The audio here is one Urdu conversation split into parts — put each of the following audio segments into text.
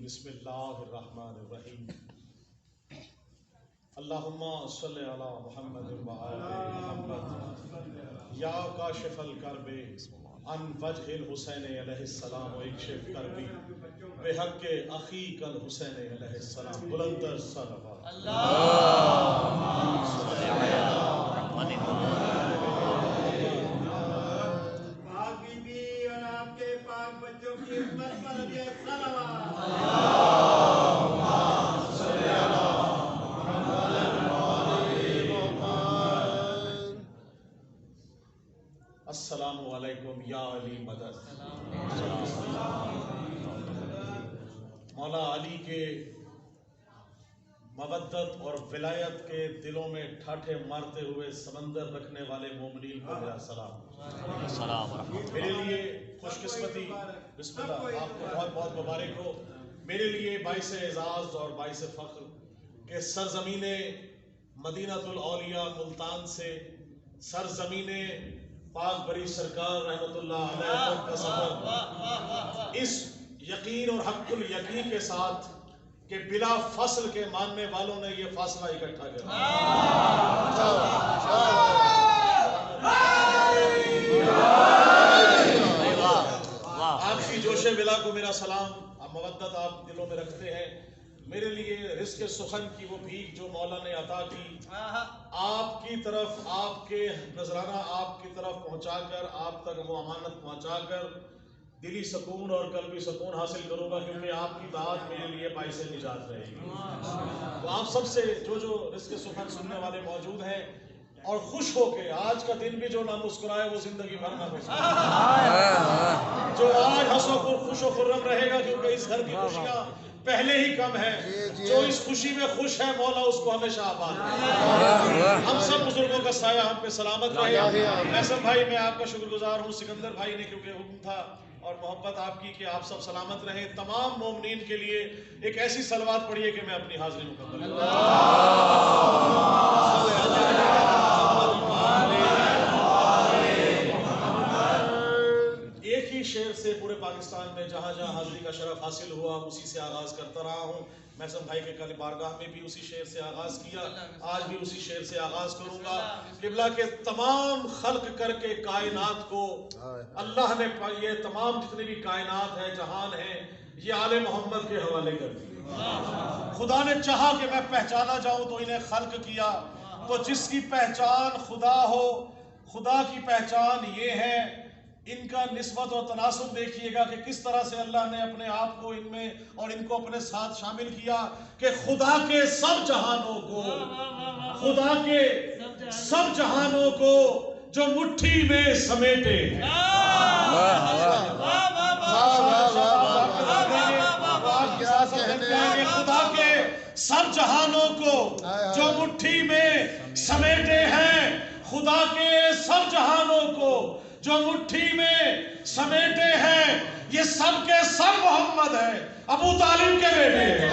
بسم اللہ الرحمن الرحیم اللہم صلی علی محمد وآل محمد یا کاشف الکرب عن وجہ الحسین علیہ السلام و اکشف کربی بحق اخیک الحسین علیہ السلام بلندر صلوات اللہم صلی علی محمد پاک بی بی اور آپ کے پاک بچوں کی عزت پر دے صلوات السلام علیکم یا علی مدد۔ مولا علی کے مودت اور ولایت کے دلوں میں ٹھاٹھے مارتے ہوئے سمندر رکھنے والے مومنین کو میرا سلام۔ میرے لیے خوش قسمتی، بسم اللہ، آپ کو بہت بہت مبارک ہو۔ میرے لیے باعث اعزاز اور باعث فخر کہ سرزمین مدینہ الاولیاء ملتان سے سرزمین پاک بری سرکار رحمت اللہ علیہ کا سفر اس یقین اور حق الیقین کے ساتھ کہ بلا فصل کے ماننے والوں نے یہ فاصلہ اکٹھا کیا۔ آپ کی جوش بلا کو میرا سلام، مودت آپ دلوں میں رکھتے ہیں۔ میرے لیے رزق سخن کی وہ بھیک جو مولا نے عطا کی، آپ کی طرف، آپ کے نذرانہ آپ کی طرف پہنچا کر، آپ تک وہ امانت پہنچا کر دلی سکون اور قلبی سکون حاصل کروں گا، کیونکہ آپ کی دعات میرے لیے باعث نجات رہے گی۔ تو آپ سب سے جو رزق سخن سننے والے موجود ہیں اور خوش ہو کے آج کا دن بھی جو نہ مسکرائے وہ زندگی بھر نہ مسکرائے، جو آج ہنسو کو خوش و خرم رہے گا کیونکہ اس گھر کی خوشیاں پہلے ہی کم ہے، جو اس خوشی میں خوش ہے مولا اس کو ہمیشہ آباد رکھے۔ ہم سب بزرگوں کا سایہ ہم پہ سلامت رہے۔ محسن بھائی میں آپ کا شکر گزار ہوں، سکندر بھائی نے کیونکہ حکم تھا اور محبت آپ کی کہ آپ سب سلامت رہیں۔ تمام مومنین کے لیے ایک ایسی صلوات پڑھیے کہ میں اپنی حاضری مکمل کروں۔ ایک ہی شعر سے پورے پاکستان میں جہاں جہاں حاضری کا شرف حاصل ہوا اسی سے آغاز کرتا رہا ہوں۔ محسن بھائی کے کل بارگاہ میں بھی اسی شعر سے آغاز کیا، آج بھی اسی شعر سے آغاز کروں گا۔ قبلہ کے تمام خلق کر کے کائنات کو اللہ نے یہ تمام جتنے بھی کائنات ہے، جہان ہے، یہ آل محمد کے حوالے کر دی۔ خدا نے چاہا کہ میں پہچانا جاؤں تو انہیں خلق کیا، تو جس کی پہچان خدا ہو، خدا کی پہچان یہ ہے۔ ان کا نسبت اور تناسب دیکھیے گا کہ کس طرح سے اللہ نے اپنے آپ کو ان میں اور ان کو اپنے ساتھ شامل کیا کہ خدا کے سب جہانوں کو، خدا کے سب جہانوں کو جو مٹھی میں سمیٹے ہیں۔ خدا کے سب جہانوں کو جو مٹھی میں سمیٹے ہیں، خدا کے سب جہانوں کو جو مٹھی میں سمیٹے ہیں، یہ سب کے سب محمد ہیں، ابو طالب کے بیٹے ہیں۔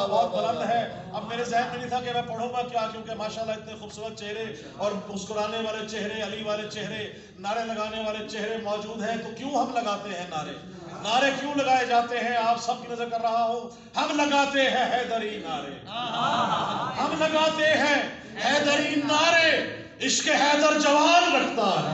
بہت بلند ہے، اب میرے ذہن میں نہیں تھا کہ میں پڑھوں گا کیا، کیونکہ ماشاءاللہ اتنے خوبصورت چہرے اور مسکرانے والے چہرے، علی والے چہرے، نعرے لگانے والے چہرے موجود ہیں۔ تو کیوں ہم لگاتے ہیں نعرے؟ نعرے کیوں لگائے جاتے ہیں؟ آپ سب کی نظر کر رہا ہوں، ہم لگاتے ہیں حیدری نعرے، ہم لگاتے ہیں حیدری نعرے۔ عشق حیدر جوان رکھتا ہے،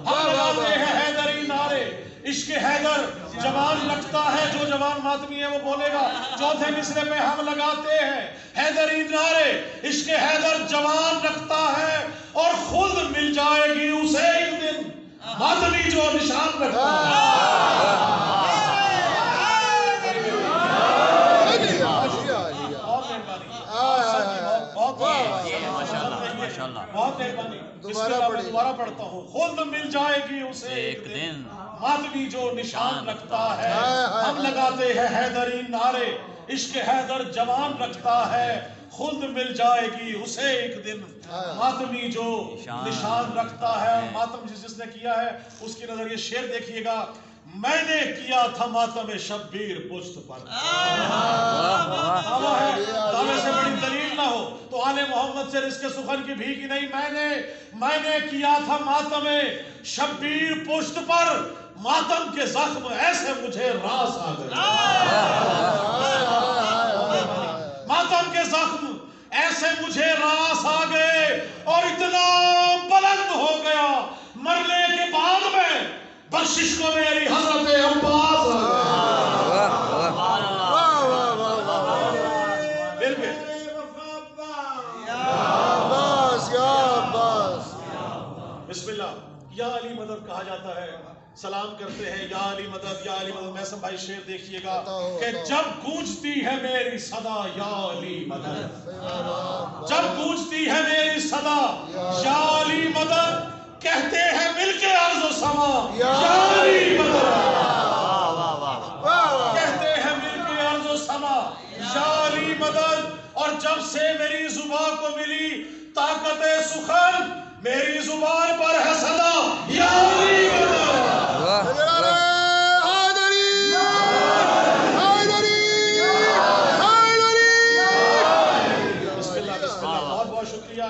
ہم لگاتے ہیں حیدری نعرے۔ عشق حیدر جوان رکھتا ہے، جو جوان ماتمی ہے وہ بولے گا۔ چوتھے مصرے پہ ہم لگاتے ہیں حیدری نعرے۔ عشق حیدر جوان رکھتا ہے اور خود مل جائے گی اسے ایک دن ماتمی جو نشان رکھتا ہے۔ بہت مہربانی، دوبارہ پڑھتا ہوں۔ خود مل جائے گی اسے ایک دن ماتمی جو نشان رکھتا ہے۔ ہم لگاتے ہیں حیدری نعرے، عشق حیدر جوان رکھتا ہے، خود مل جائے گی اسے ایک دن ماتمی جو نشان رکھتا ہے۔ ماتم جس نے کیا ہے اس کی نظر یہ شعر دیکھیے گا۔ میں نے کیا تھا ماتم شبیر پشت پر. دعوے سے بڑی دلیل نہ ہو تو آل محمد سے رزق سخن کی بھیگی نہیں. میں نے کیا تھا ماتم شبیر پشت پر, ماتم کے زخم ایسے مجھے راس آ گئے. ماتم کے زخم ایسے مجھے راس آ گئے اور اتنا بلند ہو گیا, مرنے کے بعد میں بخشش کو میری حضرت عباس بسم اللہ. یا علی مدد کہا جاتا ہے, سلام کرتے ہیں یا علی مدد یا علی مدد. محسن بھائی شعر دیکھیے گا کہ جب گونجتی ہے میری صدا یا علی مدد, جب گونجتی ہے میری صدا یا علی مدد, کہتے ہیں مل کے عرض و سما یا علی مدد, کہتے ہیں مل کے عرض و سما یا علی مدد. اور جب سے میری زبان کو ملی طاقت سخن, میری زبان پر ہے صدا یا علی مدد. بسم اللہ بسم اللہ. بہت بہت شکریہ.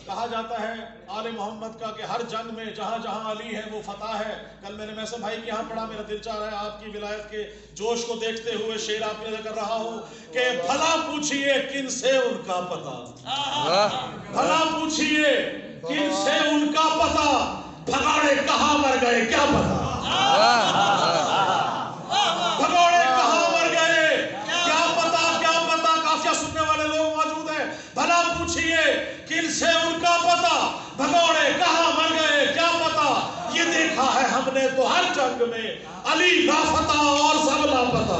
کہا جاتا ہے آل محمد کا کہ ہر جنگ میں جہاں جہاں علی ہے وہ فتح ہے. کل میں نے محسن بھائی کے یہاں پڑھا, میرا دل چاہ رہا ہے آپ کی ولایت کے جوش کو دیکھتے ہوئے شعر آپ نے کر رہا ہوں کہ بھلا پوچھئے کن سے ان کا پتہ, بھلا پوچھئے کن سے ان کا پتہ, بھگوڑے کہاں مر گئے کیا پتہ, بھگوڑے کہاں مر گئے کیا پتہ, کیا پتہ. کافیہ سننے والے لوگ موجود ہیں. بھلا پوچھئے کن سے ان کا پتہ, بھگوڑے کہاں مر گئے کیا پتہ. یہ دیکھا ہے ہم نے تو ہر جنگ میں علی لافتہ اور سب لاپتہ.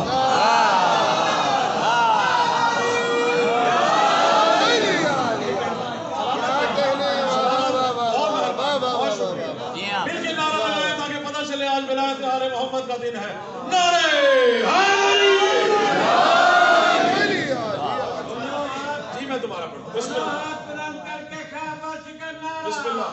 مل کے نعرہ لگائیں تاکہ پتہ چلے آج ولایت آل محمد کا دن ہے. نعرے حیدری. جی میں دوبارہ پڑھوں. بسم اللہ بسم اللہ.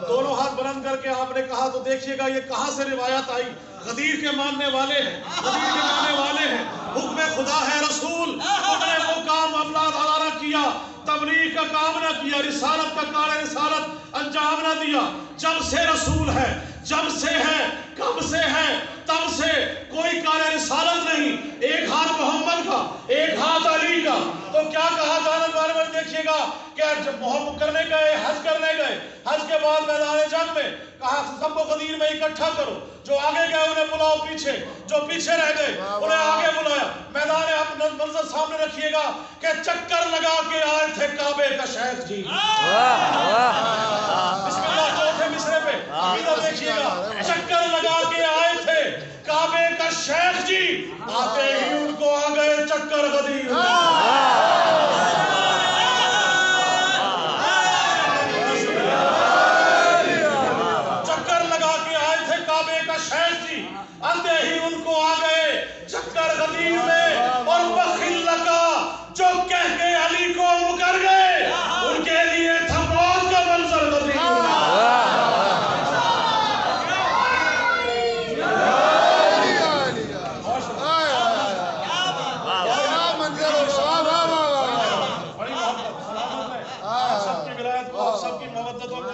دونوں ہاتھ بلند کر کے آپ نے کہا تو دیکھیے گا یہ کہاں سے روایت آئی. غدیر کے ماننے والے ہیں, غدیر کے ماننے والے ہیں. حکم خدا ہے رسول, انہوں نے وہ کام اولاد ادا نہ کیا, تبلیغ کا کام نہ کیا, رسالت کا کار رسالت انجام نہ دیا. جب سے رسول ہے, جب سے ہے, کب سے ہے, تب سے کوئی کار رسالت نہیں. ایک ہاتھ محمد کا, ایک ہاتھ علی کا. تو کیا کہا جانب والے میں دیکھیے گا کہ جب محمد کرنے گئے, حج کرنے گئے, حج کے بعد میدان جنگ میں کہا سب کو غدیر میں اکٹھا کرو. جو آگے گئے انہیں بلاؤ پیچھے, جو پیچھے رہ گئے انہیں آگے بلایا. میدان آپ منظر سامنے رکھیے گا کہ چکر لگا کے آئے تھے کعبے کا شیخ جی. بسم اللہ. چوتھے مصرے پہ عقیدہ دیکھیے گا, چکر لگا کے آئے تھے کعبے کا شیخ جی, آتے ہی ان کو آ گئے چکر غدیر. چکر لگا کے آئے تھے کعبے کا شیخ جی, آتے ہی ان کو آ گئے چکر غدیر میں. اور بخل لگا جو کہہ کے علی کو مکر گئے, ان کے لیے تھا موت کا منظر غدیر.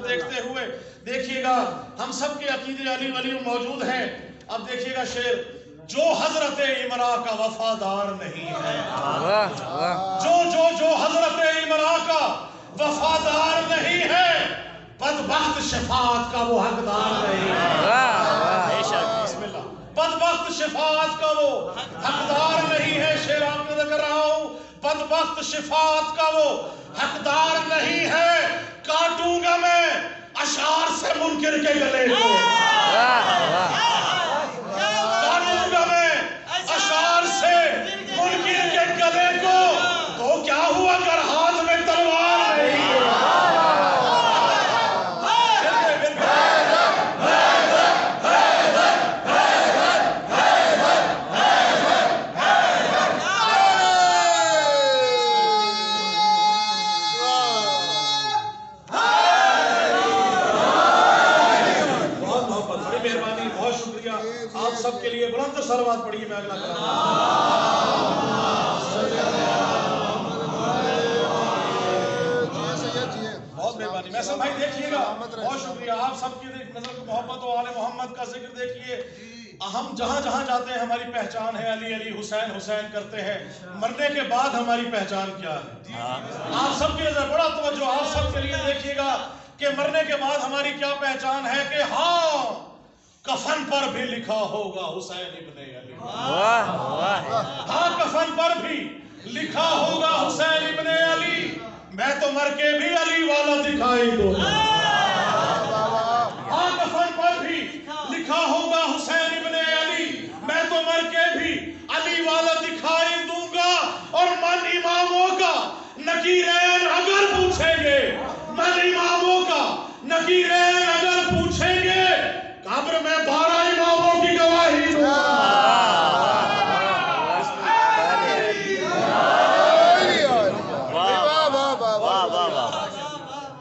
دیکھتے ہوئے دیکھیے گا ہم سب کے عقیدے علی ولی موجود ہیں. اب دیکھیے گا شعر, جو حضرت عمران کا وفادار نہیں ہے, جو حضرت عمران کا وفادار نہیں ہے, بدبخت شفاعت کا وہ حقدار نہیں ہے. بسم اللہ. بدبخت شفاعت کا وہ حقدار نہیں ہے. شعر آپ کو کر رہا ہوں, بدبخت شفاعت کا وہ حقدار نہیں ہے. کاٹوں گا میں اشعار سے منکر کے گلے کو, کاٹوں گا میں اشعار سے منکر کے گلے کو. تو کیا ہوا اگر ہاتھ میں تلوار نہیں ہے. آپ سب کے لیے بلند صلوات پڑھیے. میں اگلا کلام بہت مہربانی. میں سب بھائی دیکھیے گا, بہت شکریہ آپ سب کی نظر کو محبت و آل محمد کا ذکر دیکھیے. ہم جہاں جہاں جاتے ہیں ہماری پہچان ہے علی علی حسین حسین کرتے ہیں. مرنے کے بعد ہماری پہچان کیا ہے؟ آپ سب کی نظر بڑا توجہ آپ سب کے لیے دیکھیے گا کہ مرنے کے بعد ہماری کیا پہچان ہے کہ ہاں کفن پر بھی لکھا ہوگا حسین ابن علی. ہاں کفن پر بھی لکھا ہوگا حسین ابن علی. میں تو مر کے بھی علی والا دکھائی دوں گا. ہاں کفن پر بھی لکھا ہوگا حسین ابن علی. میں تو مر کے بھی علی والا دکھائی دوں گا. اور من اماموں کا نکیرین اگر پوچھیں گے, من اماموں کا نکیرین اگر پوچھیں گے, قبر میں 12 اماموں کی گواہی دوں گا.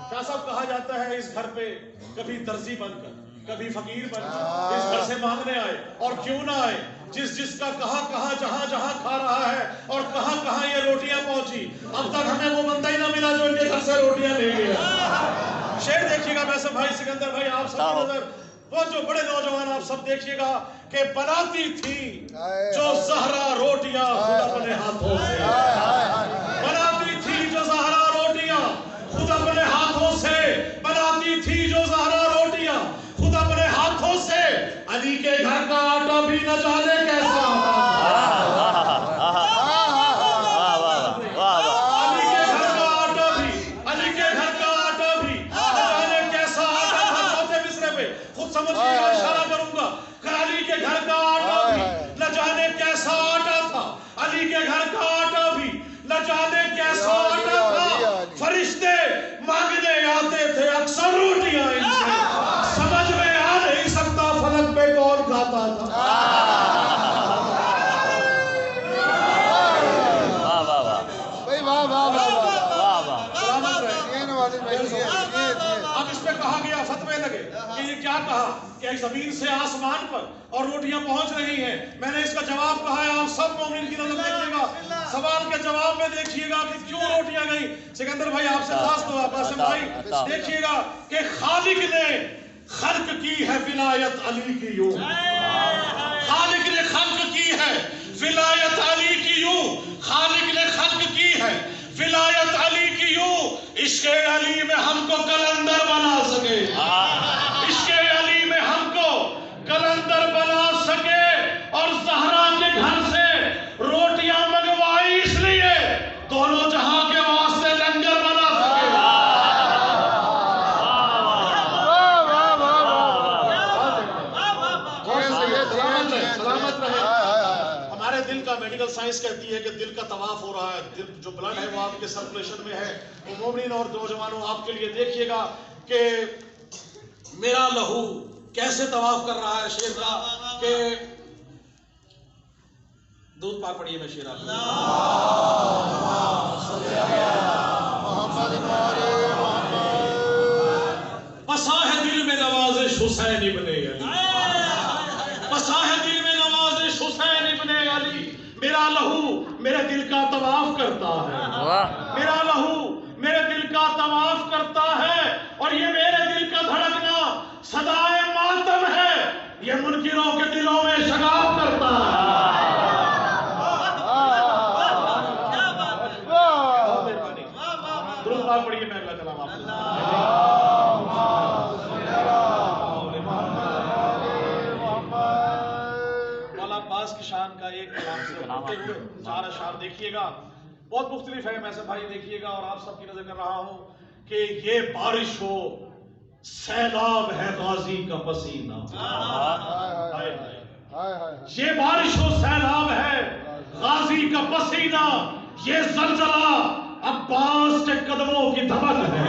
کیا سب کہا جاتا ہے اس گھر پہ کبھی درزی بن کر کبھی فقیر بن کر اس گھر سے مانگنے آئے, اور کیوں نہ آئے. جس کا کہاں جہاں کھا رہا ہے اور کہاں یہ روٹیاں پہنچی. اب تک ہمیں وہ بندہ ہی نہ ملا جو ان کے گھر سے روٹیاں لے گیا. شعر دیکھیے گا میں سب بھائی سکندر بھائی آپ سب کی نظر, وہ جو بڑے نوجوان آپ سب دیکھیے گا کہ بناتی تھی جو زہرا روٹیاں خود اپنے ہاتھوں سے. بناتی تھی جو زہرا روٹیاں خود اپنے ہاتھوں سے. بناتی تھی جو زہرا روٹیاں خود اپنے ہاتھوں سے. علی کے گھر کا آٹا بھی نہ جانے کیسا فرشتے مانگنے آتے تھے اکثر روٹیاں ان سے. سمجھ میں آ نہیں سکتا فلک پہ کون کھاتا تھا. اب اس پہ کہا گیا فتوے لگے کہ یہ کیا کہا کہ زمین سے آسمان پر اور روٹیاں پہنچ رہی ہیں. میں نے اس کا جواب کہا ہے, آپ سب مومن کی نظر دیکھیے گا. سوال کے جواب میں دیکھیے گا کہ کیوں روٹیاں گئیں. سکندر بھائی آپ سے خاص دعا, قاسم بھائی دیکھیے گا کہ خالق نے خلق کی ہے ولایت علی کی یوں. خالق نے خلق کی ہے ولایت علی کی یوں. خالق نے خلق کی ہے ولایت علی کی یوں. عشق علی میں ہم کو کلندر بنا سکے. عشق علی میں ہم کو کلندر بنا سکے. اور زہرا کے گھر سے روٹیاں منگوائی اس لیے دونوں جہاں کے واسطے لنگر بنا سکے. سلامت رہے. ہمارے دل کا میڈیکل سائنس کہتی ہے کہ دل کا طواف ہو رہا ہے. دل جو بلڈ ہے وہ آپ کے سرکولیشن میں ہے. وہ مومنین اور نوجوانوں آپ کے لیے دیکھیے گا کہ میرا لہو کیسے طواف کر رہا ہے. شیر کا کہ دودھ پاک پڑھیے میں شیر آپ بسا ہے دل میں نوازش حسین ابن علی. بسا ہے دل میں نوازش حسین ابن علی. میرا لہو میرے دل کا طواف کرتا ہے. میرا لہو میرے دل کا طواف کرتا ہے. اور یہ میرے دل کا دھڑکنا صدائے ماتم ہے. یہ منکروں کے دلوں میں شگاف کرتا ہے. پڑھیے میں اگلا کلام آپ مولا عباس کی شان کا ایک کلام سے ہوتے ہوئے 4 اشعار دیکھیے گا. بہت مختلف ہے میں سب بھائی دیکھیے گا. اور آپ سب کی نظر کر رہا ہوں کہ یہ بارش ہو سیلاب ہے غازی کا پسینہ. یہ بارش ہو سیلاب ہے غازی کا پسینہ. یہ زلزلہ عباس کے قدموں کی دھمک ہے.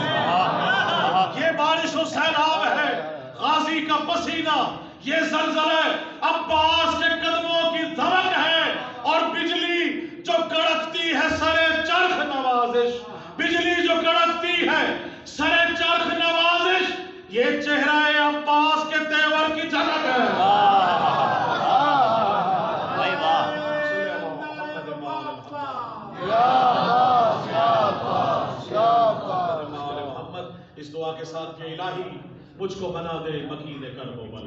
یہ بارش و سیلاب ہے غازی کا پسینہ. یہ زلزلہ عباس کے قدموں کی دھمک ہے. اور بجلی جو کڑکتی ہے سرے چرخ نوازش. بجلی جو کڑکتی ہے سرے چرخ نوازش. یہ چہرہ عباس کے تیور کی جھلک ہے. کے ساتھ کہ الہی مجھ کو بنا دے مکین کر ہو بلا